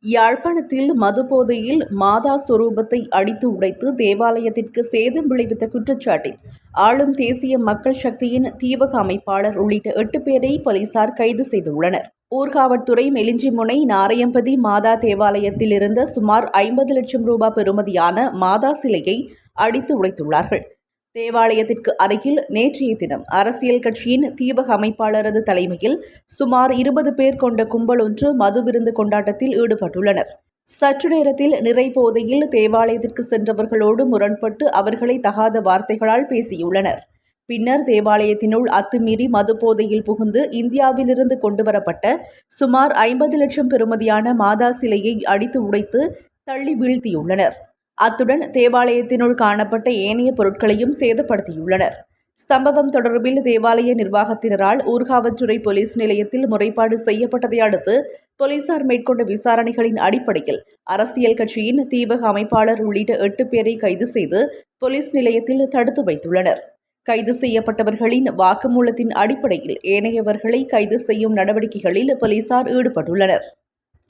யாழ்ப்பாணத்தில் மதுபோதையில் மாதா சொரூபத்தை அடித்து உடைத்து தேவாலயத்திற்கு சேதம் விளைவித்த குற்றச்சாட்டில் ஆளும் தேசிய மக்கள் சக்தியின் தீவக அமைப்பாளர் உள்ளிட்ட 8 பேரை போலீசார் கைது செய்துள்ளனர். ஊர்காவற்துறை மெலிஞ்சிமுனை நாரையம்பதி மாதா தேவாலயத்தில் இருந்த சுமார் 50 லட்சம் ரூபாய் பெறுமதியான மாதா சிலையை அடித்து உடைத்துள்ளார்கள். தேவாலயத்திற்கு அருகில் நேற்றைய தினம் அரசியல் கட்சியின் தீவக அமைப்பாளரது தலைமையில் சுமார் 20 பேர் கொண்ட கும்பல் ஒன்று மது விருந்து கொண்டாட்டத்தில் ஈடுபட்டுள்ளனர். சற்று நேரத்தில் நிறை போதையில் தேவாலயத்திற்கு சென்றவர்களோடு முரண்பட்டு அவர்களை தகாத வார்த்தைகளால் பேசியுள்ளனர். பின்னர் தேவாலயத்தினுள் அத்துமீறி மது போதையில் புகுந்து இந்தியாவிலிருந்து கொண்டுவரப்பட்ட சுமார் 50 லட்சம் பெறுமதியான மாதா சிலையை அடித்து உடைத்து தள்ளி வீழ்த்தியுள்ளனர். அத்துடன் தேவாலயத்தினுள் காணப்பட்ட ஏனைய பொருட்களையும் சேதப்படுத்தியுள்ளனர். சம்பவம் தொடர்பில் தேவாலய நிர்வாகத்தினரால் ஊர்காவற்துறை போலீஸ் நிலையத்தில் முறைப்பாடு செய்யப்பட்டதை அடுத்து போலீசார் மேற்கொண்ட விசாரணைகளின் அடிப்படையில் அரசியல் கட்சியின் தீவக அமைப்பாளர் உள்ளிட்ட 8 பேரை கைது செய்து போலீஸ் நிலையத்தில் தடுத்து வைத்துள்ளனர். கைது செய்யப்பட்டவர்களின் வாக்குமூலத்தின் அடிப்படையில் ஏனையவர்களை கைது செய்யும் நடவடிக்கைகளில் போலீசார் ஈடுபட்டுள்ளனர்.